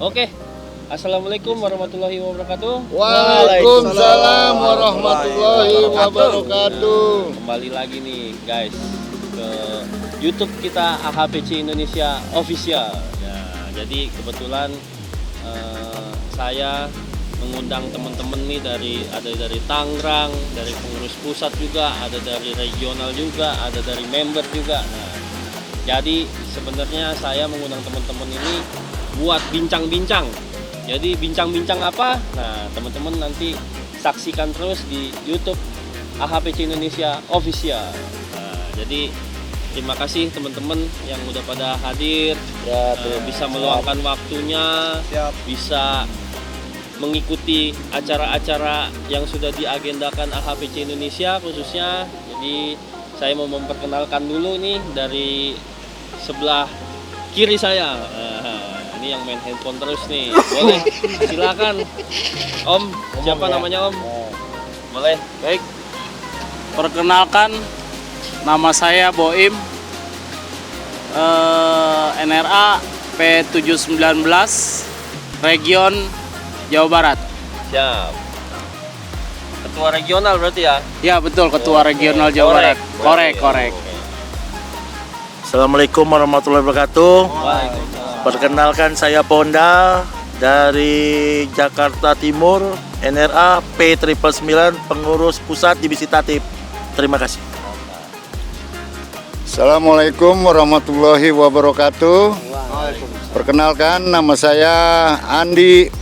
Oke. Assalamualaikum warahmatullahi wabarakatuh. Waalaikumsalam warahmatullahi wabarakatuh. Kembali lagi nih guys ke YouTube kita AHPC Indonesia Official. Ya, jadi kebetulan saya mengundang teman-teman nih ada dari Tangerang, dari pengurus pusat juga, ada dari regional juga, ada dari member juga. Nah, jadi sebenarnya saya mengundang teman-teman ini buat bincang-bincang. Jadi bincang-bincang apa? Nah, teman-teman nanti saksikan terus di YouTube AHPC Indonesia Official. Nah, jadi terima kasih teman-teman yang udah pada hadir, bisa meluangkan waktunya, bisa mengikuti acara-acara yang sudah diagendakan AHPC Indonesia khususnya. Jadi saya mau memperkenalkan dulu nih dari sebelah kiri saya. Ini yang main handphone terus nih. Boleh silakan Om. Siapa namanya Om? Boleh. Baik, perkenalkan nama saya Boim, NRA P719 Region Jawa Barat. Siap. Ketua regional berarti ya? Ya betul, Ketua Regional Jawa Barat. Korek. Assalamualaikum warahmatullahi wabarakatuh. Waalaikumsalam. Perkenalkan saya Ponda dari Jakarta Timur, NRA P999 pengurus pusat divisi Tatip. Terima kasih. Assalamualaikum warahmatullahi wabarakatuh. Perkenalkan nama saya Andi,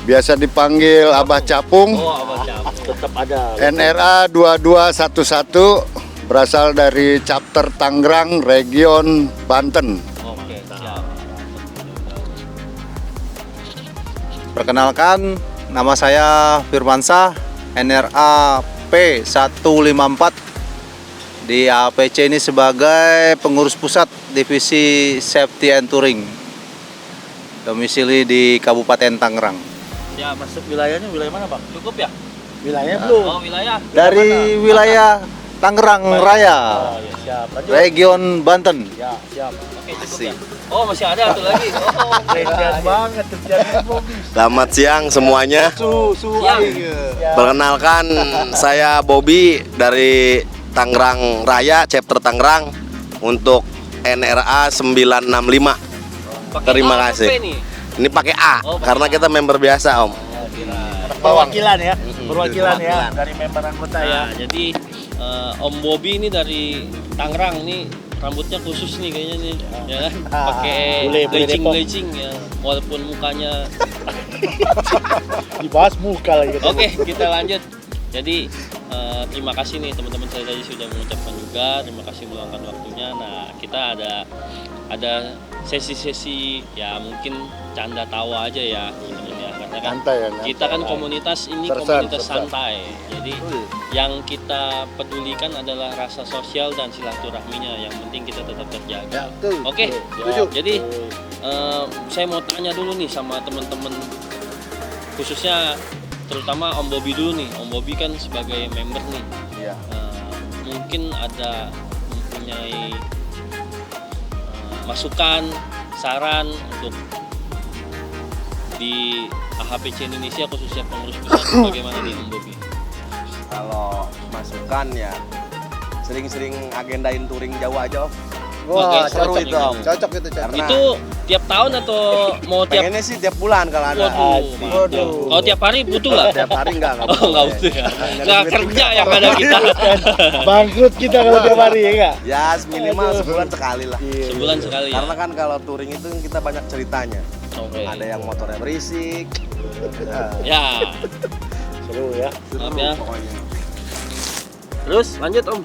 biasa dipanggil Abah Capung. Oh, Abah Cap. Tetap ada. NRA 2211 berasal dari chapter Tangerang, region Banten. Oke, siap. Perkenalkan, nama saya Firmansyah, NRA P154 di APC ini sebagai pengurus pusat divisi Safety and Touring, domisili di Kabupaten Tangerang. Ya, Masuk wilayahnya wilayah mana, Bang? cukup ya? Wilayahnya belum. Oh, wilayah. Dari wilayah Tangerang Raya, Oh, ya, siap. Lanjut. region Banten. Ya, siap. Oke, cukup ya. Oh, masih ada satu lagi. Oh, Keren banget terjadi. Selamat siang semuanya. siap. Perkenalkan saya Bobby dari Tangerang Raya, chapter Tangerang untuk NRA 965. Pakai Terima A, kasih. pakai nih. Ini pakai A Oh, pakai karena A. kita member biasa, Om. Perwakilan ya. Perwakilan ya Perwakilan. dari member anggota ya. Nah, jadi Om Bobby ini dari Tangerang nih, rambutnya khusus nih kayaknya nih, ya kan? Pakai Bule Depok. bleaching ya, walaupun mukanya. Dibahas muka lagi. Oke, kita lanjut. Jadi terima kasih nih teman-teman saya tadi sudah mengucapkan juga, terima kasih meluangkan waktunya. Nah, kita ada sesi-sesi ya mungkin canda tawa aja ya sebenarnya, karena kan Santai ya, kita kan komunitas ini Sersan, komunitas sersan. santai. Jadi yang kita pedulikan adalah rasa sosial dan silaturahminya, yang penting kita tetap terjaga. Oke, jadi saya mau tanya dulu nih sama teman-teman, khususnya terutama Om Bobby dulu nih. Om Bobby kan sebagai member nih, Iya. mungkin ada mempunyai masukan, saran untuk di AHPC Indonesia khususnya pengurus pusat. Bagaimana nih Om Bobby? Kalau masukan ya sering-sering agendain touring jauh aja, Om. Wah, seru cocok itu, ini. Om. Cocok itu, Karena Itu tiap tahun atau mau tiap? pengennya sih tiap bulan kalau ada. Waduh, kalau tiap hari butuh nggak? Tiap hari enggak Oh, nggak butuh ya. Nggak kerja yang ada kita. Bangkrut kita kalau tiap hari ya enggak? Ya minimal sebulan sekali lah. Sebulan sekali ya. Karena kan kalau touring itu kita banyak ceritanya. Oke. Ada yang motornya berisik. Ya, Seru ya. maaf ya. Pokoknya Terus lanjut Om.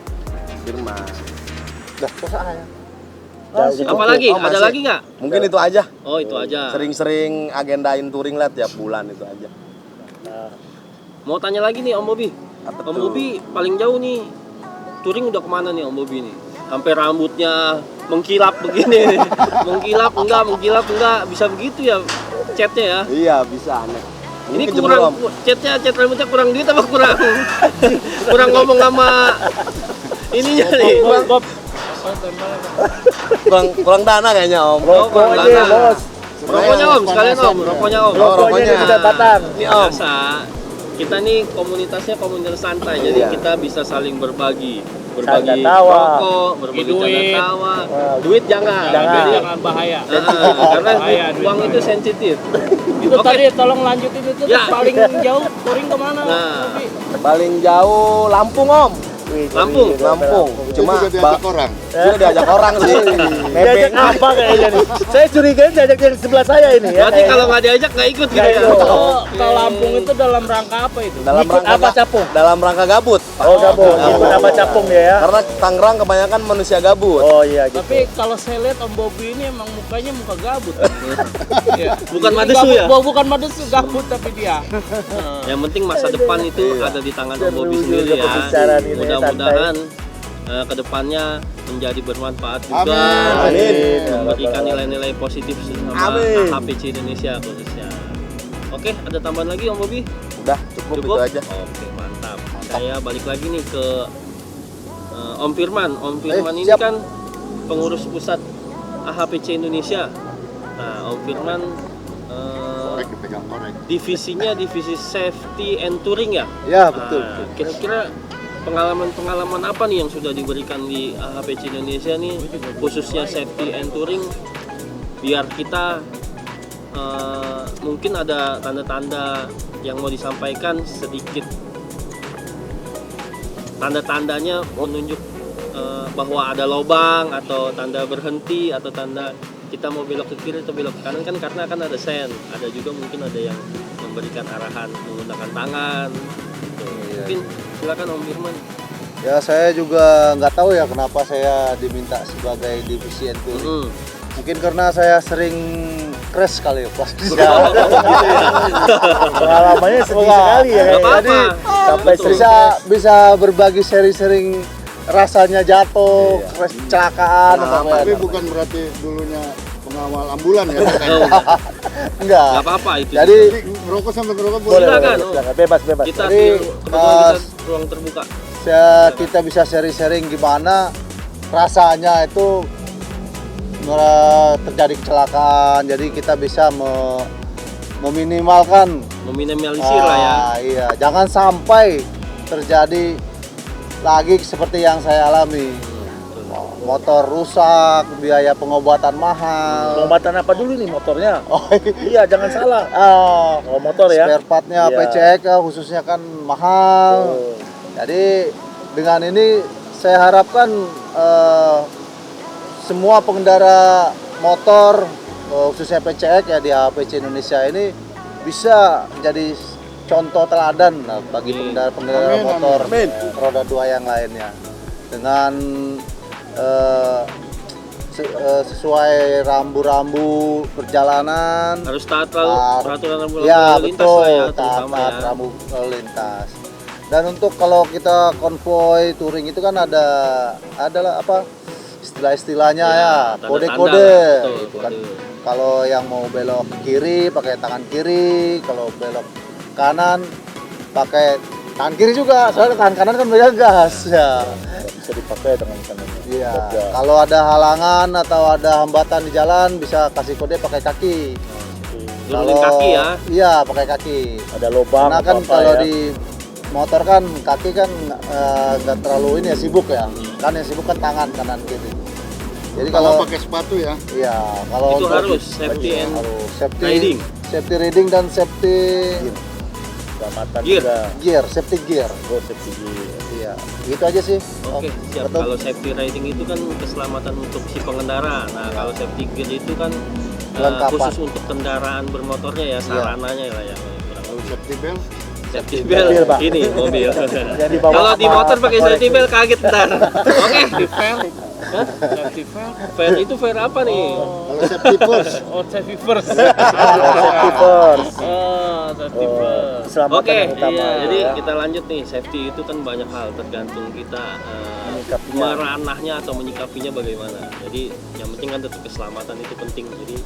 Firman. Apalagi? Oh, Ada masih. lagi nggak? Mungkin itu aja. Oh, itu aja. Sering-sering agendain touring lah tiap bulan itu aja. Mau tanya lagi nih Om Bobby. Apa Om tuh? Bobby paling jauh nih touring udah kemana nih Om Bobby nih? Sampai rambutnya mengkilap begini. mengkilap enggak, bisa begitu ya catnya ya. Iya bisa aneh. Ini kejemur, kurang Om. cat rambutnya kurang duit apa kurang kurang ngomong sama ininya nih. kurang dana kayaknya Om. Oh, kurang dana. Rokoknya Om, sekalian Om, rokoknya Om. Rokoknya bisa batang. Ini Om. Biasa, kita nih komunitasnya komunitas santai, jadi kita bisa saling berbagi. Berbagi Canda tawa. rokok, berbagi canda Duit. tawa. Duit jangan. Jangan. Jadi, Jangan bahaya. karena Bahaya duit. uang itu sensitif. Itu Oke. tadi tolong lanjutin itu Ya. paling jauh touring kemana? Nah. Bobi? Paling jauh Lampung Om. Lampung. Cuma Itu juga diajak orang. sudah diajak orang sih. Diajak apa kayaknya nih? Saya curiga diajak yang sebelah saya ini ya. Berarti kalau nggak diajak nggak ikut gitu Nggak ya? ikut. Ke Lampung itu dalam rangka apa itu? Dalam Ikut rangka apa capung? Dalam rangka gabut. Oh gabung, ikut apa capung dia ya? Karena Tangerang kebanyakan manusia gabut. Oh iya gitu. Tapi kalau saya lihat Om Bobi ini emang mukanya muka gabut. Iya. Bukan Ini madesu gabut, ya? Bukan madesu, gabut tapi dia. Yang penting masa depan itu ada di tangan Om Bobi Seru sendiri juga ya. pembicaraan ini, Mudah-mudahan kedepannya menjadi bermanfaat juga. Amin. Memberikan nilai-nilai positif sama Amin. HPC Indonesia khususnya. Oke, ada tambahan lagi Om Bobi? Udah cukup itu aja. Oke, mantap. Saya balik lagi nih ke Om Firman. Om Firman ini siap. kan pengurus pusat AHPC Indonesia. Nah, Om Firman Korek dipegang korek. divisinya divisi safety and touring ya? Ya, betul. Nah, kira-kira pengalaman-pengalaman apa nih yang sudah diberikan di AHPC Indonesia nih, khususnya safety and touring, biar kita mungkin ada tanda-tanda yang mau disampaikan sedikit. Tanda-tandanya menunjuk bahwa ada lubang atau tanda berhenti atau tanda kita mau belok ke kiri atau belok ke kanan, kan karena kan ada sen, ada juga mungkin ada yang memberikan arahan menggunakan tangan. Gitu. Mungkin silakan Om Firman. Ya saya juga nggak tahu ya kenapa saya diminta sebagai divisi touring. Mungkin karena saya sering crash kali ya pas di jalan. Pengalamannya sedih sekali ya. Nggak kayaknya. apa-apa. Sampai sering bisa berbagi sering-sering rasanya jatuh, crash kecelakaan atau apa. Tapi bukan berarti dulunya pengawal ambulan ya. Enggak. Nggak apa-apa itu. Jadi Jadi ngerokok sambil ngerokok boleh. boleh, Silakan, boleh, Om. silakan. Bebas. kita Jadi, kebetulan kita ruang terbuka. kita bisa sharing-sharing gimana rasanya itu terjadi kecelakaan. Jadi kita bisa meminimalkan Meminimalisir lah ya. Iya, jangan sampai terjadi lagi seperti yang saya alami. Motor rusak, biaya pengobatan mahal. Pengobatan apa dulu nih motornya? Oh, Iya, jangan salah. Kalau motor ya. spare partnya Iya. PCX khususnya kan mahal. Oh. Jadi dengan ini saya harapkan semua pengendara motor khususnya PCX ya di AHPC Indonesia ini bisa jadi contoh teladan bagi pengendara motor roda 2 yang lainnya dengan sesuai rambu-rambu perjalanan. Harus taat peraturan lalu Ya lintas betul, lah ya, taat terutama ya. rambu lalu lintas. Dan untuk kalau kita konvoy touring itu kan adalah apa istilah-istilahnya Ya, ya, tanda-tanda kode-kode lah, betul, gitu kan. kode. Kalau yang mau belok kiri pakai tangan kiri, kalau belok kanan pakai tangan kiri juga, soalnya tangan kanan kan megang gas ya. Bisa dipakai dengan kanannya. Iya. Kalau ada halangan atau ada hambatan di jalan bisa kasih kode pakai kaki. Turunin kaki ya. Iya, pakai kaki. Ada lubang. Karena kan apa-apa kalau ya. di motor kan kaki kan nggak terlalu ini ya sibuk ya. Kan yang sibuk kan tangan kanan kiri. Jadi Kalau kalau pakai sepatu ya. iya kalau Itu untuk- harus safety iya, and harus safety riding. safety riding dan safety Keselamatan Gear. juga. gear, safety gear. Oh, safety gear. Iya, gitu aja sih. Oke, siap. betul. Kalau safety riding itu kan keselamatan untuk si pengendara. Nah, kalau safety gear itu kan Kelengkapan. khusus untuk kendaraan bermotornya ya, sarananya lah ya. kurang Kalau lebih. safety belt. Safety belt Mobil, Pak. ini mobil. Jadi bawa Kalau di sama motor pakai korek. safety belt kaget ntar. Oke. Safety first. Fair itu fair apa nih? Kalau safety first. Oh, safety first. Safety first. Oh, safety first. Keselamatan Oke, yang utama. iya. Jadi ya. kita lanjut nih. Safety itu kan banyak hal tergantung kita Menyikapinya. meranahnya atau menyikapinya bagaimana. Jadi yang penting kan tetap keselamatan itu penting. Jadi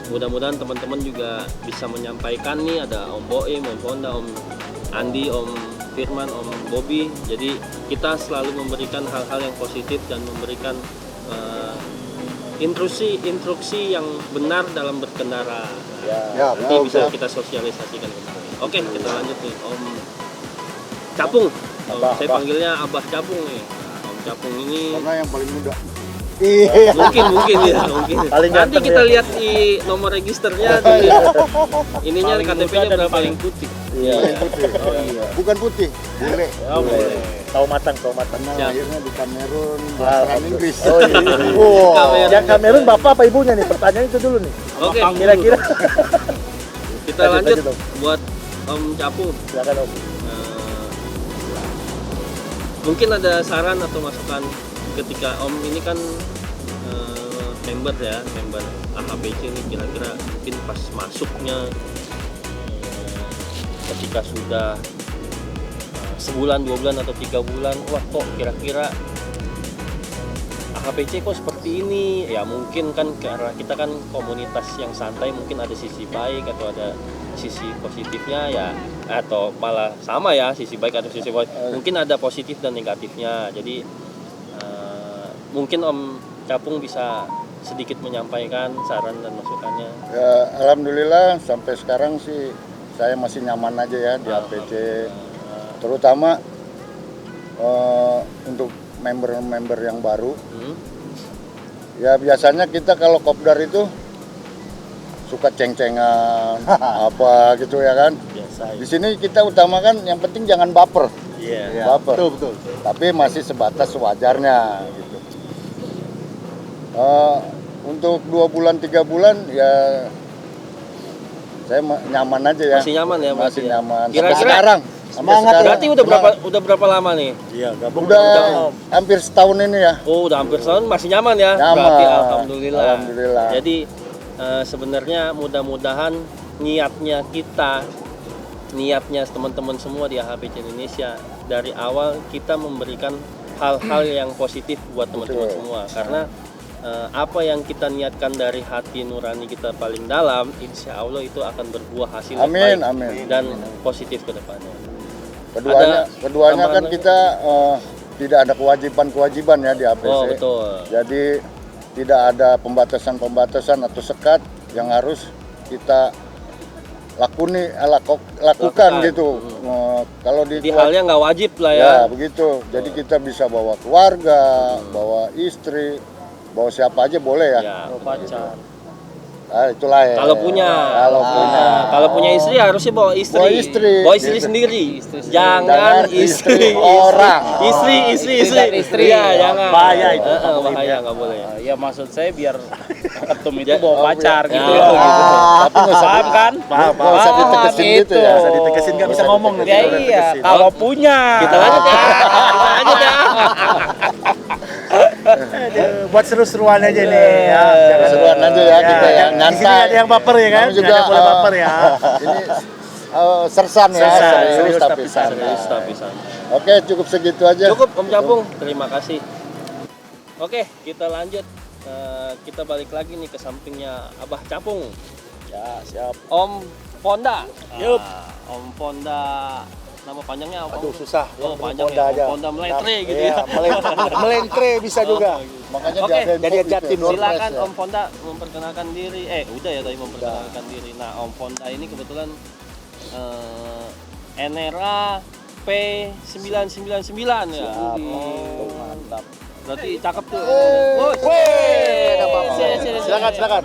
mudah-mudahan teman-teman juga bisa menyampaikan nih, ada Om Boim, Om Honda, Om Andi, Om Firman, Om Bobi. Jadi kita selalu memberikan hal-hal yang positif dan memberikan instruksi yang benar dalam berkendara. Ya, Nanti bisa kita sosialisasikan kembali. Oke, kita lanjut nih Om Capung. Saya panggilnya Abah Capung nih. Nah, Om Capung ini Karena yang paling muda. mungkin ya mungkin. Paling Nanti ganteng kita ya. lihat di nomor registernya di ininya KTP-nya berapa paling ya? putih. Paling putih. Bukan putih, bule. Tahu matang, tahu matang. Karena Siap. lahirnya di Kamerun, bahasa Inggris. Oh iya. Kamerun. Yang Kamerun bapak apa ibunya nih? Pertanyaan itu dulu nih. Oke, Kira-kira. kita Lanjut, lanjut lanjut, Om. buat Om Capung. Silakan Om. Mungkin ada saran atau masukan ketika Om ini kan member AHPC ini, kira-kira mungkin pas masuknya ketika sudah sebulan, 2 bulan atau 3 bulan, wah kok kira-kira AHPC kok seperti ini ya, mungkin kan karena kita kan komunitas yang santai, mungkin ada sisi baik atau ada sisi positifnya ya, atau malah sama ya, sisi baik atau sisi positif, mungkin ada positif dan negatifnya. Jadi mungkin Om Capung bisa sedikit menyampaikan saran dan masukannya. Ya, alhamdulillah sampai sekarang sih saya masih nyaman aja ya di APC. Terutama untuk member-member yang baru. Ya biasanya kita kalau kopdar itu suka ceng-cengan apa gitu ya kan. Biasa. Di sini kita utamakan yang penting jangan baper. Iya. Baper. Betul. Tapi masih sebatas sewajarnya gitu. Untuk 2 bulan 3 bulan ya saya nyaman aja ya. Masih nyaman ya, Masih berarti ya? nyaman. Kira-kira Sampai sekarang. Semangat ya. Berarti udah berapa lama nih? Iya, gabung. Udah hampir setahun ini ya. Oh, udah hampir setahun, masih nyaman ya? Nyaman. Berarti alhamdulillah. Alhamdulillah. Jadi sebenarnya mudah-mudahan niatnya teman-teman semua di AHPC Indonesia dari awal kita memberikan hal-hal yang positif buat teman-teman Betul. semua, karena apa yang kita niatkan dari hati nurani kita paling dalam, insya Allah itu akan berbuah hasil yang Amin, baik amin. dan positif ke depannya. Keduanya kan tambahan kita tidak ada kewajiban ya di APC. Oh betul. Jadi tidak ada pembatasan atau sekat yang harus kita lakukan gitu. Kalau di halnya nggak wajib lah ya. ya begitu. Jadi kita bisa bawa keluarga, bawa istri, bawa siapa aja boleh ya. Ya. Pacar. Nah, itulah ya. Kalau punya. Kalau punya istri harusnya bawa istri. Bawa istri. Gitu. Sendiri. Jangan Jangan istri orang. Istri. Istri. Iya, jangan. Bahaya itu. Bahaya nggak boleh. Ya maksud saya biar ketum itu bawa pacar gitu. Ya, gitu. Tapi nggak usah Paham kan? Paham. nggak usah ditekesin Paham gitu ya. itu. Bisa ditekesin, nggak bisa ngomong nanti Ya kalau iya, ditekesin. kalau punya. Kita lanjut ya. Aduh, buat seru-seruan aja nih ya. Jangan Seruan aja ya kita ya, Di sini nyantai. ada yang baper ya kan? Kamu juga Nggak ada boleh baper ya. Ini sersan ya, Sersan, serius serius tapi tapi santai. Serius tapi santai. Oke, cukup segitu aja. Cukup Om Capung, terima kasih. Oke, kita lanjut. Kita balik lagi nih ke sampingnya Abah Capung. Ya, siap. Om Ponda. Yup. Om Ponda. Nama panjangnya apa? Aduh, susah. Oh, Yang panjang Ponda ya. aja. Om Ponda Meletre gitu Iya, ya. Melentre bisa juga. Makanya Oke, diadain jadi pop Jatim. itu ya. Silakan Door Om Ponda memperkenalkan diri. Udah ya tadi memperkenalkan diri. Nah, Om Ponda ini kebetulan NRA P999 ya. Mantap. Berarti cakep tuh. Silakan.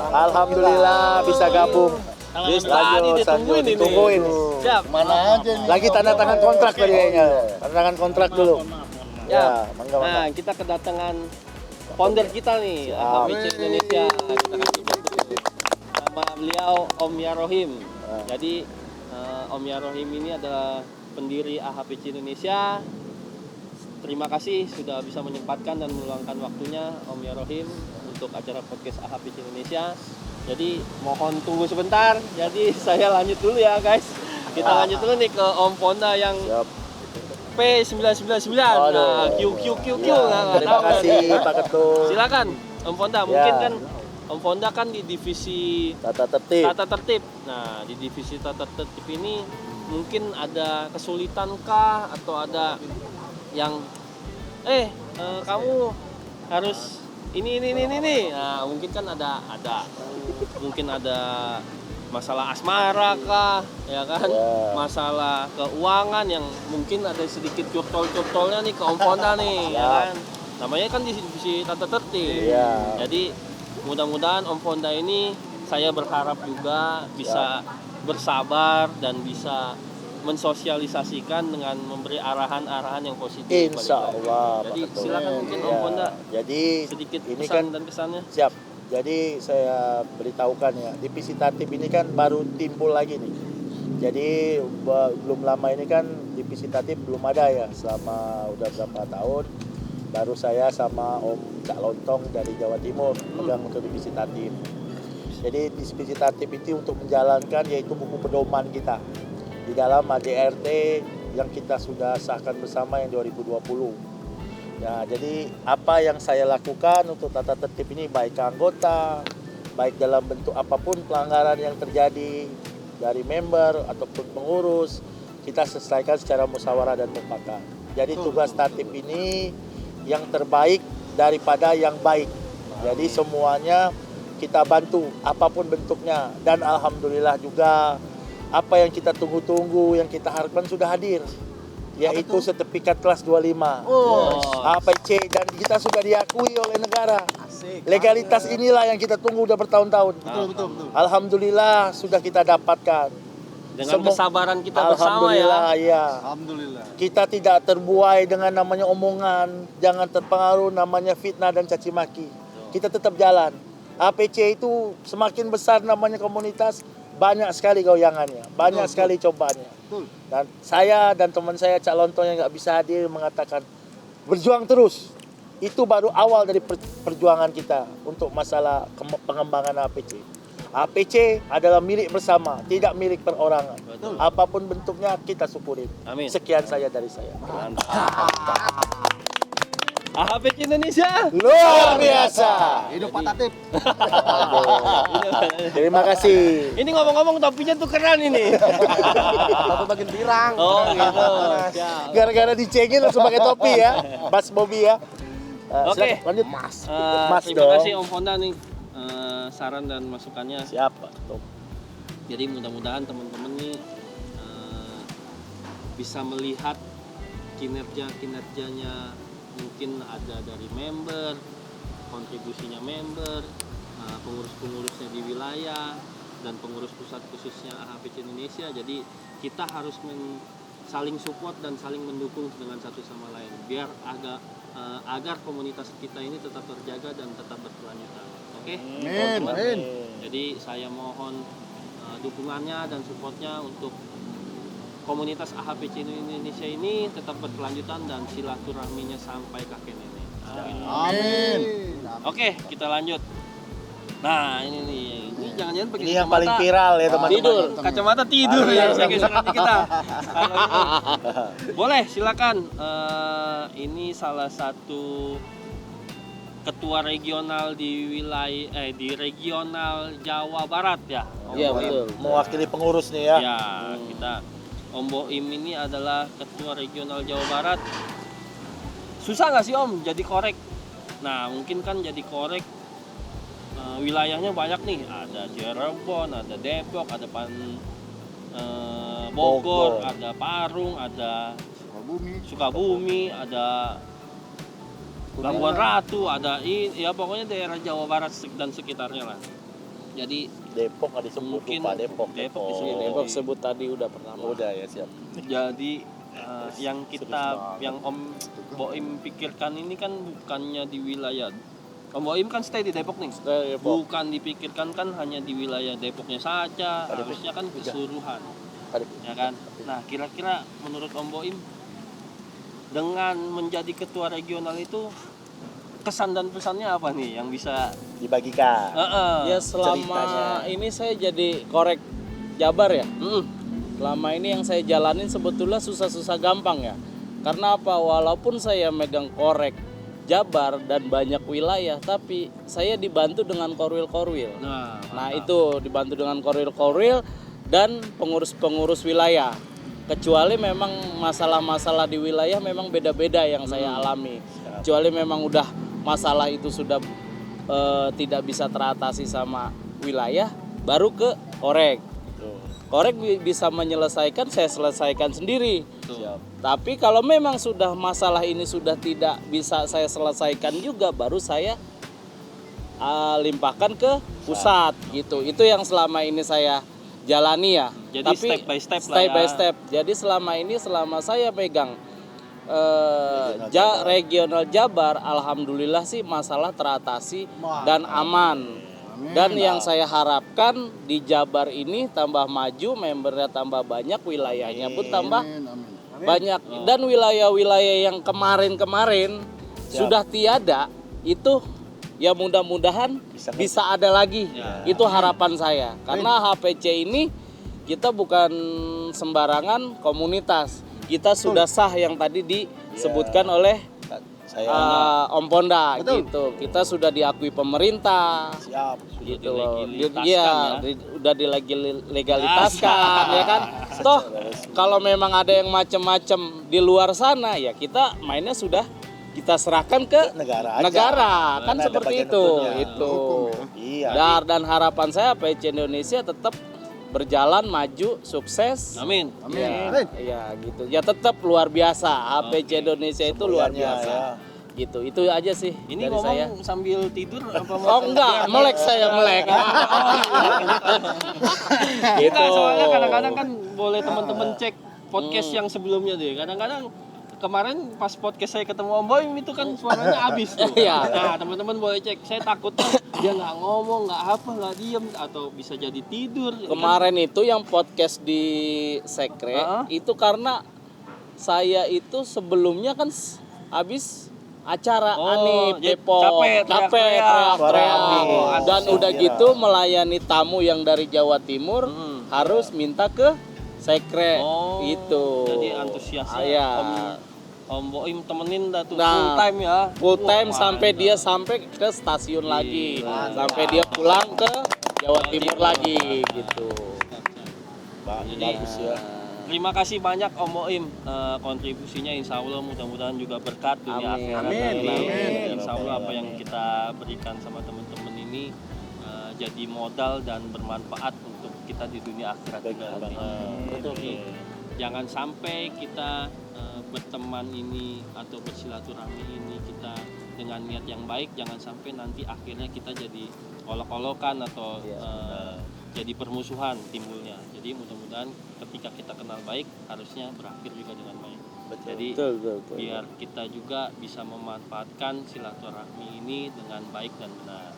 Alhamdulillah bisa gabung. Bis tadi ditungguin ini. Ditungguin. Siap. Mana aja nih? Lagi tanda tangan kontrak tadi kayaknya. Tanda tangan kontrak dulu. Ya. mangga. Nah, kita kedatangan founder kita nih, AHPC Indonesia. Kita kasih dulu. Nama beliau Om Yarohim. Jadi Om Yarohim ini adalah pendiri AHPC Indonesia. Terima kasih sudah bisa menyempatkan dan meluangkan waktunya Om Yarohim untuk acara podcast AHPC Indonesia. Jadi mohon tunggu sebentar. Jadi saya lanjut dulu ya guys. Kita lanjut dulu nih ke Om Ponda yang P999. Nah, QQQQ. Terima kasih Pak Ketum. Silakan Om Ponda. Mungkin kan Om Ponda kan di divisi Tata tertib. Nah, di divisi tata tertib ini mungkin ada kesulitan kah atau ada yang kamu harus ini. Nah, mungkin kan ada mungkin ada masalah asmara kah, ya kan? Masalah keuangan yang mungkin ada sedikit curtol-curtolnya nih ke Om Fonda nih, ya kan? Namanya kan divisi tata tertib. Jadi mudah-mudahan Om Fonda ini saya berharap juga bisa bersabar dan bisa mensosialisasikan dengan memberi arahan-arahan yang positif. Insya Allah. Jadi silakan mungkin Om Fonda Jadi sedikit ini pesan kan dan kesannya. siap. Jadi saya beritahukan ya, divisi tatib ini kan baru timbul lagi nih. Jadi belum lama ini kan divisi tatib belum ada ya, selama udah berapa tahun. Baru saya sama Om Cak Lontong dari Jawa Timur pegang untuk divisi tatib. Jadi divisi tatib itu untuk menjalankan yaitu buku pedoman kita di dalam ADRT yang kita sudah sahkan bersama yang 2020. Ya, jadi apa yang saya lakukan untuk tata tertib ini baik ke anggota, baik dalam bentuk apapun pelanggaran yang terjadi dari member ataupun pengurus, kita selesaikan secara musyawarah dan mufakat. Jadi tugas tatib ini yang terbaik daripada yang baik. Jadi semuanya kita bantu apapun bentuknya, dan alhamdulillah juga apa yang kita tunggu-tunggu, yang kita harapkan sudah hadir, yaitu sertifikat kelas 25 APC, dan kita sudah diakui oleh negara. Legalitas inilah yang kita tunggu udah bertahun-tahun. Betul. Alhamdulillah sudah kita dapatkan. Dengan kesabaran kita bersama Alhamdulillah, ya. Alhamdulillah. Kita tidak terbuai dengan namanya omongan, jangan terpengaruh namanya fitnah dan caci maki. Kita tetap jalan. APC itu semakin besar namanya komunitas, banyak sekali goyangannya, banyak sekali cobaannya. Dan saya dan teman saya Cak Lontong yang nggak bisa hadir mengatakan berjuang terus. Itu baru awal dari perjuangan kita untuk masalah pengembangan APC. APC adalah milik bersama, tidak milik perorangan. Apapun bentuknya kita syukurin. Amin. Sekian saya dari saya. APC Indonesia. Luar biasa. Hidup Pak Tatib. Terima kasih. Ini ngomong-ngomong topinya tuh keren ini. Satu bagian pirang. Oh gitu. Siap. Gara-gara dicengin langsung pakai topi ya, Mas Bobby ya. Oke. Silakan, lanjut. Mas Terima dong. kasih Om Fonda nih saran dan masukannya. Siapa? Tuh. Jadi mudah-mudahan teman-teman nih bisa melihat kinerjanya mungkin ada dari member, kontribusinya member, pengurus-pengurusnya di wilayah, dan pengurus pusat khususnya AHPC Indonesia. Jadi kita harus saling support dan saling mendukung dengan satu sama lain biar agar komunitas kita ini tetap terjaga dan tetap berkelanjutan. Oke? Amin. Jadi saya mohon dukungannya dan supportnya untuk komunitas AHPC Indonesia ini tetap berkelanjutan dan silaturahminya sampai kakek nenek. Amin. Oke, kita lanjut. Nah, ini jangan-jangan pakai Ini yang paling viral ya teman-teman. Tidur, kacamata tidur ya, saya geser nanti kita. Kalau itu. Boleh, silakan. Ini salah satu ketua regional di wilayah di regional Jawa Barat ya. Iya betul. Mewakili pengurus nih ya. Ya, kita Om Boim ini adalah ketua regional Jawa Barat. Susah nggak sih Om jadi korek? Nah mungkin kan jadi korek wilayahnya banyak nih. Ada Cirebon, ada Depok, ada Bogor, ada Parung, ada Sukabumi, ada Labuan Ratu, ada ya pokoknya daerah Jawa Barat dan sekitarnya lah. Jadi Depok ada disebut, mungkin lupa Depok. disebut. Depok sebut tadi udah pertama. Udah ya, siap. Jadi yang Om Boim pikirkan ini kan bukannya di wilayah. Om Boim kan stay di Depok nih. Depok. Bukan dipikirkan kan hanya di wilayah Depoknya saja, harusnya kan keseluruhan. Ya kan? Nah, kira-kira menurut Om Boim dengan menjadi ketua regional itu kesan dan pesannya apa nih yang bisa Dibagikan. Ya selama ceritanya. ini saya jadi korek Jabar ya. Selama ini yang saya jalanin sebetulnya susah-susah gampang ya. Karena apa? Walaupun saya megang korek Jabar dan banyak wilayah, tapi saya dibantu dengan korwil-korwil. Nah itu dibantu dengan korwil-korwil dan pengurus-pengurus wilayah. Kecuali memang masalah-masalah di wilayah memang beda-beda yang saya alami. Kecuali memang udah masalah itu sudah tidak bisa teratasi sama wilayah, baru ke korek. Korek bisa menyelesaikan, saya selesaikan sendiri. Tapi kalau memang sudah masalah ini sudah tidak bisa saya selesaikan juga, baru saya limpahkan ke pusat gitu. Itu yang selama ini saya jalani ya. Jadi tapi step by step lah step ya. by step. Jadi selama saya pegang regional Jabar, alhamdulillah sih masalah teratasi dan aman. Dan yang saya harapkan di Jabar ini tambah maju, membernya tambah banyak, wilayahnya pun tambah banyak. Dan wilayah-wilayah yang kemarin-kemarin sudah tiada, itu ya mudah-mudahan bisa ada lagi. Itu harapan saya. Karena HPC ini kita bukan sembarangan komunitas. Kita sudah sah yang tadi disebutkan oleh Om Ponda gitu. Kita sudah diakui pemerintah. Gitu loh. Udah dilegalitaskan ya kan. Toh kalau memang ada yang macam-macam di luar sana ya kita mainnya sudah kita serahkan ke negara kan seperti itu. Iya. Dan harapan saya PC Indonesia tetap berjalan maju sukses. Amin. Ya gitu. Ya tetap luar biasa. APC Indonesia itu luar biasa. Gitu. Itu aja sih Ini dari ngomong saya. sambil tidur apa Oh enggak, melek saya melek. Gitu. Enggak, soalnya kadang-kadang kan boleh teman-teman cek podcast yang sebelumnya deh. Kadang-kadang kemarin pas podcast saya ketemu Om Boim itu kan suaranya habis tuh. Iya. Nah, teman-teman boleh cek. Saya takutnya dia nggak ngomong, nggak apa, nggak diem atau bisa jadi tidur. Kemarin itu yang podcast di Sekre itu karena saya itu sebelumnya kan habis acara Ani jadi Depok, capek, teriak-teriak. Dan udah gitu melayani tamu yang dari Jawa Timur harus minta ke Sekre itu. Jadi antusiasnya ya. Om Boim temenin dah tuh Nah, full time ya. Full time Wah, sampai mantap. dia sampai ke stasiun lagi. Sampai dia pulang ke Jawa Timur lagi gitu. Jadi terima kasih banyak Om Boim, kontribusinya insya Allah mudah-mudahan juga berkat dunia akhirat. Insya Allah apa yang kita berikan sama teman-teman ini jadi modal dan bermanfaat untuk kita di dunia akhirat juga. Jadi jangan sampai kita berteman ini atau bersilaturahmi ini kita dengan niat yang baik, jangan sampai nanti akhirnya kita jadi olok-olokan atau jadi permusuhan timbulnya. Jadi mudah-mudahan ketika kita kenal baik harusnya berakhir juga dengan baik. Jadi biar kita juga bisa memanfaatkan silaturahmi ini dengan baik dan benar.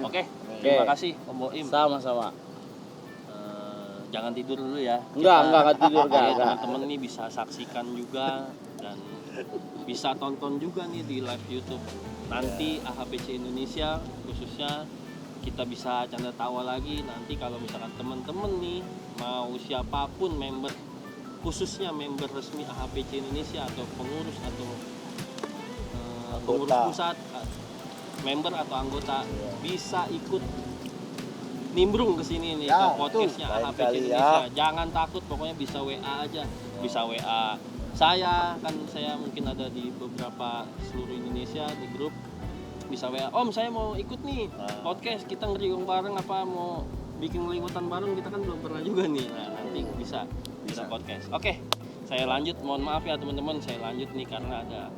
Oke, terima kasih Om Boim. Sama-sama. Jangan tidur dulu ya. Enggak tidur enggak. Teman-teman ini bisa saksikan juga dan bisa tonton juga nih di live YouTube. Nanti AHPC Indonesia khususnya kita bisa canda tawa lagi nanti kalau misalkan teman-teman nih mau siapapun member, khususnya member resmi AHPC Indonesia atau pengurus atau pengurus pusat, member atau anggota bisa ikut nimbrung ke sini nih ke podcastnya AHPC Indonesia. Jangan takut, pokoknya bisa WA aja, bisa WA saya kan, saya mungkin ada di beberapa seluruh Indonesia di grup, bisa WA Om saya mau ikut nih podcast, kita ngeriung bareng apa mau bikin liputan bareng, kita kan belum pernah juga nih. Nah nanti bisa podcast. Oke, saya lanjut, mohon maaf ya teman-teman, saya lanjut nih karena ada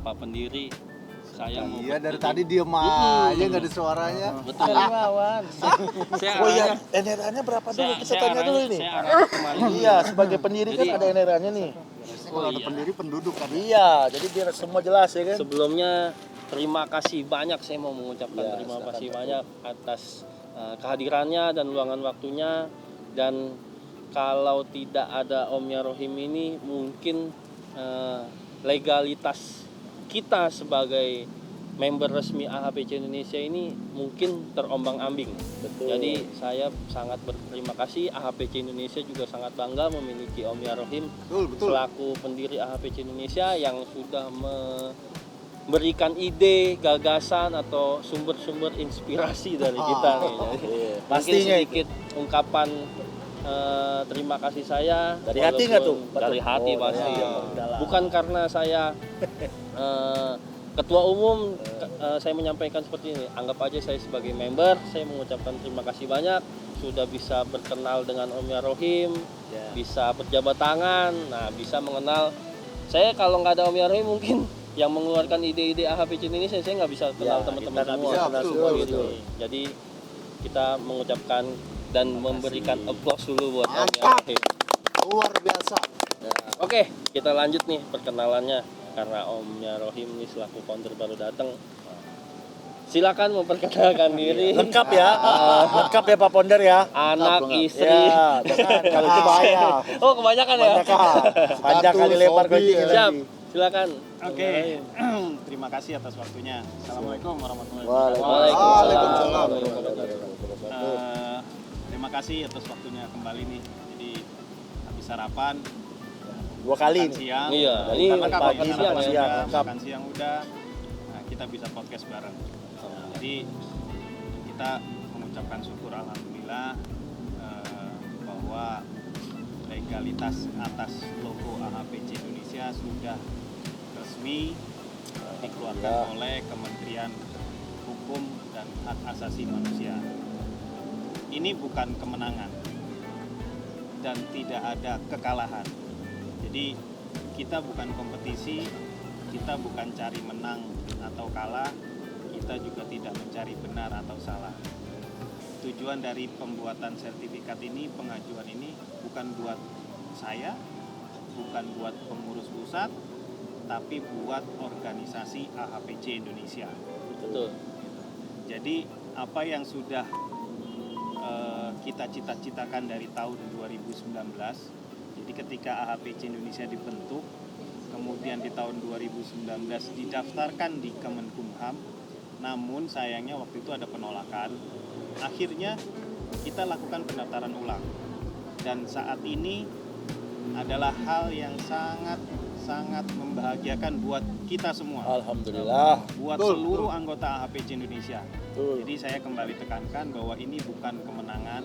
Pak Pendiri. Saya mau dari tadi diem aja nggak ada suaranya. Betul. Saya NRA-nya berapa dulu? Kita tanya dulu ini. Saya arahnya kemarin. Iya, sebagai pendiri kan ada NRA-nya nih. Kalau ada pendiri penduduk kan. Iya, jadi biar semua jelas ya kan. Sebelumnya terima kasih banyak, saya mau mengucapkan terima kasih banyak atas kehadirannya dan luangan waktunya. Dan kalau tidak ada Om Yarohim ini mungkin legalitas kita sebagai member resmi AHPC Indonesia ini mungkin terombang-ambing. Jadi saya sangat berterima kasih, AHPC Indonesia juga sangat bangga memiliki Om Yarohim selaku pendiri AHPC Indonesia yang sudah memberikan ide, gagasan atau sumber-sumber inspirasi dari kita nih. Mungkin sedikit ungkapan terima kasih saya dari hati nggak tuh? Dari hati pasti. Bukan karena saya Ketua Umum saya menyampaikan seperti ini, anggap aja saya sebagai member, saya mengucapkan terima kasih banyak sudah bisa berkenal dengan Om Yarohim, bisa berjabat tangan, nah bisa mengenal. Saya kalau nggak ada Om Yarohim mungkin yang mengeluarkan ide-ide AHPC ini saya nggak bisa kenal teman-teman semua. Gitu. Jadi kita mengucapkan dan memberikan applause dulu buat Om Yarohim. Luar biasa. Oke, kita lanjut nih perkenalannya karena Om Yarohim ini selaku founder baru datang. Silakan memperkenalkan diri. Lengkap ya, lengkap ya Pak Ponder ya. Anak, istri. Ya, jangan kalau itu bahaya. Oh, kebanyakan ya. Panjang kali lebar kuncinya Siap. nanti. Silakan. Oke, terima kasih atas waktunya. Assalamualaikum warahmatullahi Waalaikumsalam. Terima kasih atas waktunya kembali nih. Jadi habis sarapan, 2 kali makan nih. siang. Iya, ini Lengkap makan ya, siang sarapan ya. udah, makan siang udah. Nah, kita bisa podcast bareng. Jadi kita mengucapkan syukur alhamdulillah bahwa legalitas atas logo AHPC Indonesia sudah resmi dikeluarkan oleh Kementerian Hukum dan Hak Asasi Manusia. Ini bukan kemenangan dan tidak ada kekalahan. Jadi kita bukan kompetisi, kita bukan cari menang atau kalah, kita juga tidak mencari benar atau salah. Tujuan dari pembuatan sertifikat ini, pengajuan ini bukan buat saya, bukan buat pengurus pusat, tapi buat organisasi AHPC Indonesia. Betul. Jadi apa yang sudah kita cita-citakan dari tahun 2019, jadi ketika AHPC Indonesia dibentuk, kemudian di tahun 2019 didaftarkan di Kemenkumham, namun sayangnya waktu itu ada penolakan. Akhirnya kita lakukan pendaftaran ulang. Dan saat ini adalah hal yang sangat membahagiakan buat kita semua. Alhamdulillah. Buat seluruh anggota AHPC Indonesia. Jadi saya kembali tekankan bahwa ini bukan kemenangan,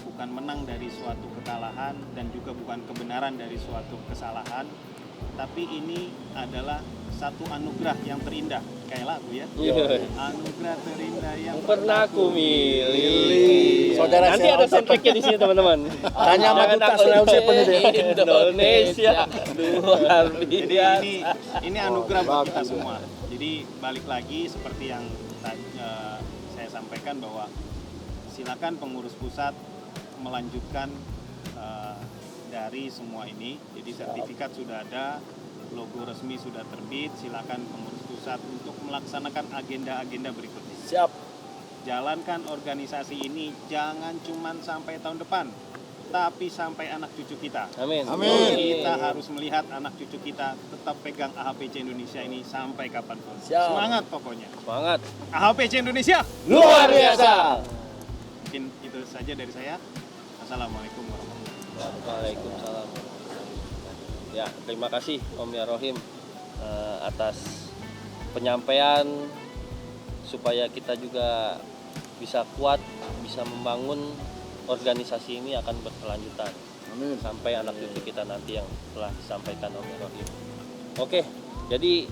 bukan menang dari suatu kekalahan, dan juga bukan kebenaran dari suatu kesalahan, tapi ini adalah satu anugerah yang terindah, kayak lagu ya. Anugerah terindah yang Pernah ku milih. Saudara Nanti saya ada soundtracknya di sini teman-teman. Tanya sama Jangan Duta takut. Sulawesi penuh deh. Indonesia luar Jadi biasa. ini anugerah buat kita semua. Jadi balik lagi seperti yang saya sampaikan bahwa silakan pengurus pusat melanjutkan dari semua ini. Jadi sertifikat sudah ada, logo resmi sudah terbit. Silakan pengurus pusat untuk melaksanakan agenda-agenda berikutnya. Siap. Jalankan organisasi ini jangan cuman sampai tahun depan, tapi sampai anak cucu kita. Amin. Kita harus melihat anak cucu kita tetap pegang AHPC Indonesia ini sampai kapanpun. Siap. Semangat pokoknya. Semangat. AHPC Indonesia. Luar biasa. Mungkin itu saja dari saya. Assalamualaikum warahmatullahi wabarakatuh. Waalaikumsalam. Ya, terima kasih Om Yarohim atas penyampaian supaya kita juga bisa kuat, bisa membangun organisasi ini akan berkelanjutan. Amin. Sampai anak cucu kita nanti yang telah disampaikan Om Yarohim. Oke, jadi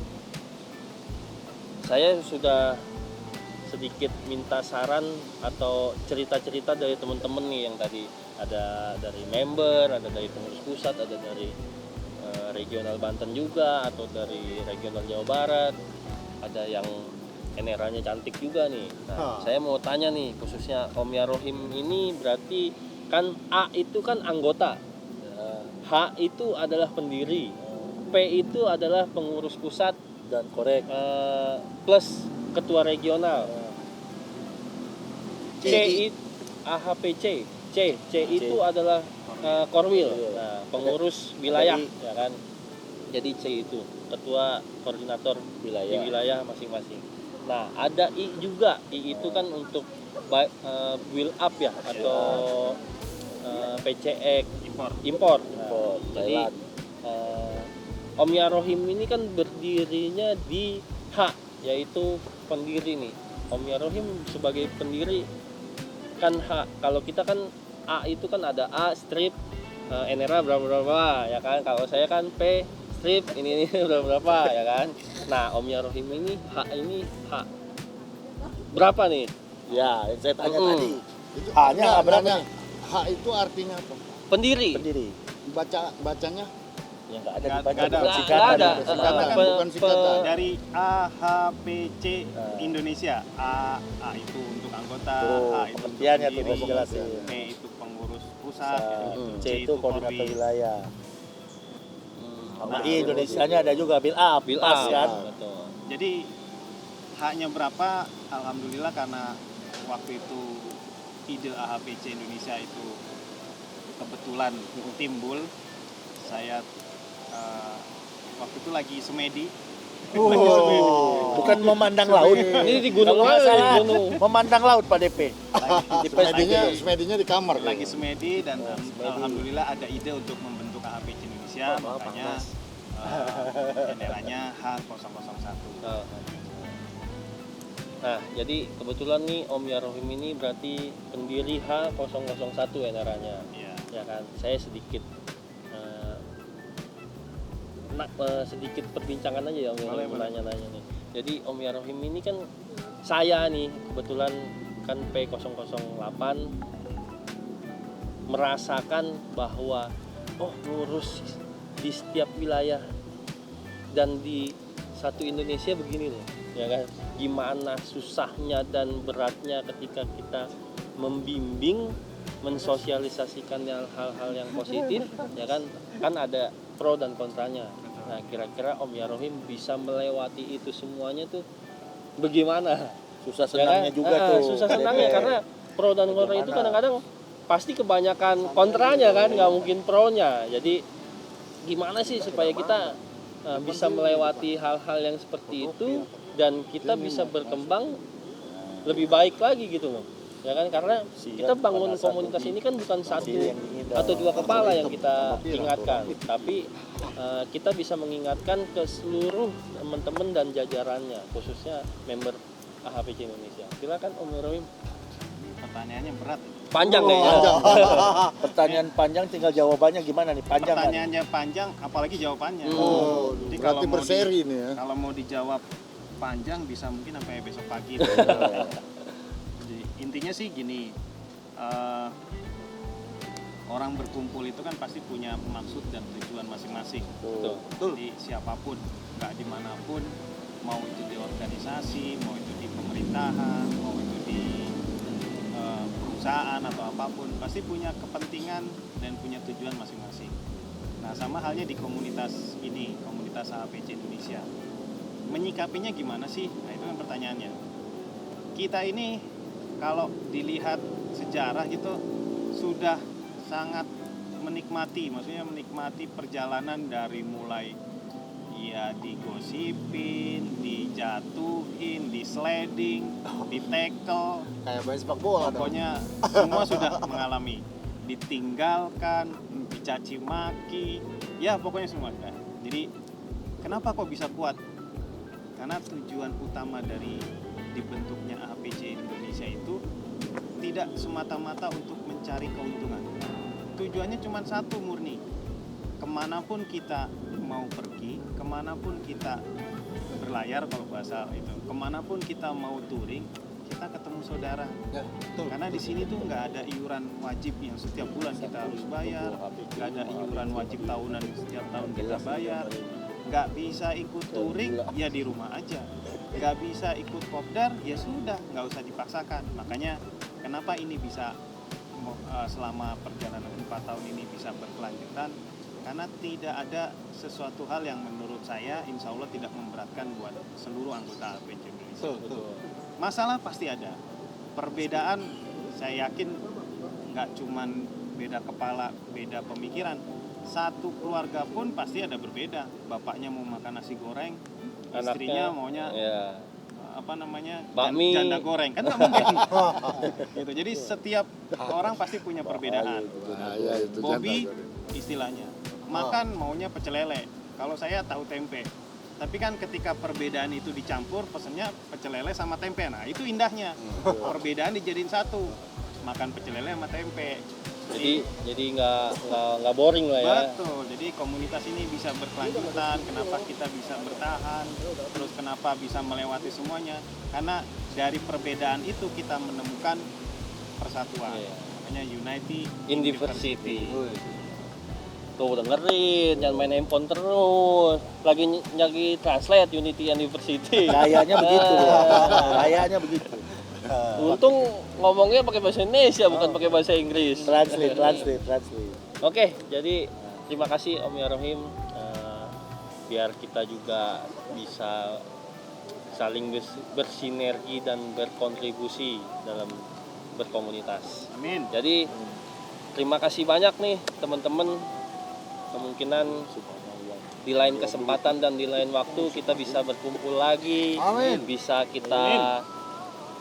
saya sudah sedikit minta saran atau cerita-cerita dari teman-teman nih yang tadi ada dari member, ada dari pengurus pusat, ada dari regional Banten juga, atau dari regional Jawa Barat, ada yang eneranya cantik juga nih. Nah, saya mau tanya nih, khususnya Om Yarohim ini berarti kan A itu kan anggota, H itu adalah pendiri, P itu adalah pengurus pusat Dan korek. plus ketua regional, C itu AHPC, C itu adalah Korwil, nah, pengurus wilayah, ya kan. Jadi C itu ketua koordinator di wilayah masing-masing. Nah, ada I juga. I itu kan untuk build up ya, atau PCX impor. Nah, jadi Om Yarohim ini kan berdirinya di H, yaitu pendiri nih. Om Yarohim sebagai pendiri kan H. Kalau kita kan A itu kan ada A strip Enera berapa ya kan. Kalau saya kan P strip ini berapa ya kan. Nah, Om Yarohim ini hak berapa nih? Ya, yang saya tanya Mm-mm. tadi. Itu Hanya berapa nanya, nih? hak itu artinya apa? Pendiri. Pendiri. Bacanya Yang nggak ada Nggak- dibaca nggak ada. bukan Nggak singkatan. ada. itu Singkatan singkatan. kan, bukan singkatan. Dari AHPC Indonesia. A itu untuk anggota, Tuh, H itu untuk pengertiannya tuh pendiri, harus jelas ya. P itu pengurus pusat, C itu koordinator Korbis. wilayah. Nah, Di Indonesianya ada juga Bill Up, Bill pas up, kan. betul. Jadi haknya berapa? Alhamdulillah karena waktu itu ide AHPC Indonesia itu kebetulan timbul. Saya waktu itu lagi semedi. Bukan memandang laut. Ini di gunung Kalau nggak aja, di salah, gunung. memandang laut Pak DP. semedinya di kamar. Lagi semedi dan semedi. alhamdulillah ada ide untuk membentuk AHPC Indonesia, makanya benderanya H001. Nah, jadi kebetulan nih Om Yarohim ini berarti pendiri H001 ya naranya. Iya. Ya kan, saya sedikit sedikit perbincangan aja ya Om Boleh, Yarohim boleh. nanya-nanya nih. Jadi Om Yarohim ini kan saya nih kebetulan kan P008 merasakan bahwa ngurus di setiap wilayah dan di satu Indonesia begini loh, ya kan? Gimana susahnya dan beratnya ketika kita membimbing, mensosialisasikan hal-hal yang positif, ya kan? Kan ada pro dan kontranya. Nah, kira-kira Om Yarohim bisa melewati itu semuanya tuh bagaimana? Susah Ya senangnya kan? juga tuh. Susah Pak senangnya DP. karena pro dan kontra itu Bagaimana? kadang-kadang pasti kebanyakan kontranya kan, nggak mungkin pronya. Jadi gimana sih supaya kita bisa melewati hal-hal yang seperti itu dan kita bisa berkembang lebih baik lagi gitu loh. Ya kan, karena kita bangun komunitas ini kan bukan satu atau dua kepala yang kita ingatkan, tapi kita bisa mengingatkan ke seluruh teman-teman dan jajarannya, khususnya member AHPC Indonesia. Silakan Om Yarohim. Pertanyaannya berat. Panjang deh ya. Pertanyaan panjang, tinggal jawabannya gimana nih? Panjang nggak nih? Pertanyaannya panjang, apalagi jawabannya. Oh, Jadi berarti kalau mau berseri nih ya. Kalau mau dijawab panjang bisa mungkin sampai besok pagi. Jadi, intinya sih gini, orang berkumpul itu kan pasti punya maksud dan tujuan masing-masing. Betul. Jadi siapapun, nggak dimanapun, mau itu di organisasi, mau itu di pemerintahan, mau itu di perusahaan atau apapun, pasti punya kepentingan dan punya tujuan masing-masing. Nah, sama halnya di komunitas ini, komunitas AHPC Indonesia. Menyikapinya gimana sih? Nah, itu kan pertanyaannya. Kita ini kalau dilihat sejarah gitu sudah sangat menikmati, maksudnya menikmati perjalanan dari mulai ya digosipin, dijatuhin, di-sliding, di-tackle, Kayak main sepak bola dong. pokoknya semua sudah mengalami, ditinggalkan, dicaci maki, ya pokoknya semua. Nah, jadi kenapa kok bisa kuat? Karena tujuan utama dari dibentuknya AHPC Indonesia itu tidak semata-mata untuk mencari keuntungan. Tujuannya cuma satu murni. Kemanapun kita mau pergi, kemanapun kita berlayar kalau bahasa itu, kemanapun kita mau touring, kita ketemu saudara. Karena di sini tuh nggak ada iuran wajib yang setiap bulan kita harus bayar, nggak ada iuran wajib tahunan yang setiap tahun kita bayar, nggak bisa ikut touring ya di rumah aja, nggak bisa ikut kopdar ya sudah, nggak usah dipaksakan. Makanya kenapa ini bisa selama perjalanan 4 tahun ini bisa berkelanjutan, karena tidak ada sesuatu hal yang menurut saya insya Allah tidak memberatkan buat seluruh anggota AHPC Indonesia. Masalah pasti ada, perbedaan saya yakin nggak cuman beda kepala, beda pemikiran. Satu keluarga pun pasti ada berbeda. Bapaknya mau makan nasi goreng, istrinya maunya ya. Bakmi Bakmi. janda goreng, kan nggak mungkin. Gitu. Jadi setiap orang pasti punya perbedaan. Bobby istilahnya makan maunya pecel lele, kalau saya tahu tempe. Tapi kan ketika perbedaan itu dicampur, pesennya pecel lele sama tempe. Nah itu indahnya, perbedaan dijadiin satu, makan pecel lele sama tempe. Jadi nggak boring lah ya. Betul, jadi komunitas ini bisa berkelanjutan, kenapa kita bisa bertahan, terus kenapa bisa melewati semuanya, karena dari perbedaan itu kita menemukan persatuan, Iya. makanya Unity In Diversity. Tuh dengerin, jangan main handphone terus. Lagi nyari translate Unity and Diversity. Kayaknya begitu. Kayaknya begitu. Untung ngomongnya pakai bahasa Indonesia bukan pakai bahasa Inggris. Translate. Oke, jadi terima kasih Om Yarohim. Biar kita juga bisa saling bersinergi dan berkontribusi dalam berkomunitas. Amin. Jadi terima kasih banyak nih teman-teman. Kemungkinan di lain kesempatan dan di lain waktu kita bisa berkumpul lagi. Bisa kita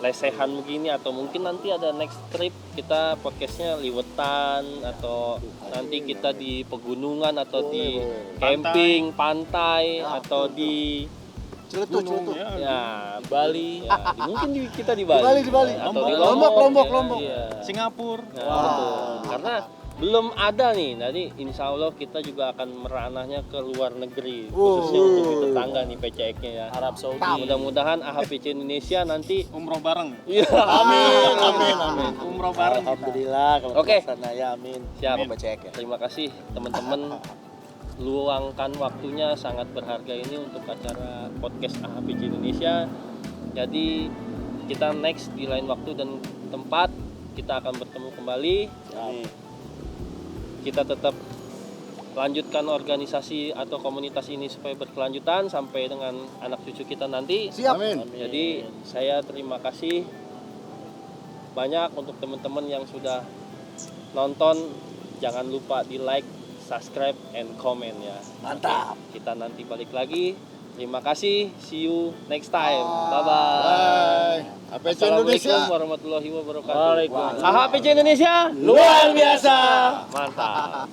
lesehan begini atau mungkin nanti ada next trip kita podcastnya liwetan atau nanti kita di pegunungan atau di camping pantai atau di Gunung, ya Bali ya, mungkin kita di Bali atau di Lombok. Iya. Singapura. Nah, betul. Karena belum ada nih, nanti insya Allah kita juga akan meranahnya ke luar negeri, khususnya untuk di tetangga nih PCX-nya ya. Arab Saudi. Mudah-mudahan AHPC Indonesia nanti Umroh bareng. Iya. Amin. Umroh bareng. Alhamdulillah kalau Oke. sana ya amin. Siap. PCX ya. Terima kasih teman-teman luangkan waktunya sangat berharga ini untuk acara podcast AHPC Indonesia. Jadi kita next di lain waktu dan tempat kita akan bertemu kembali. Kita tetap lanjutkan organisasi atau komunitas ini supaya berkelanjutan sampai dengan anak cucu kita nanti. Siap. Jadi saya terima kasih banyak untuk teman-teman yang sudah nonton. Jangan lupa di like, subscribe, and comment ya. Mantap. Oke, kita nanti balik lagi. Terima kasih. See you next time. Bye-bye. APC Indonesia. Assalamualaikum warahmatullahi wabarakatuh. Waalaikumsalam. AHPC Indonesia Luar biasa. mantap.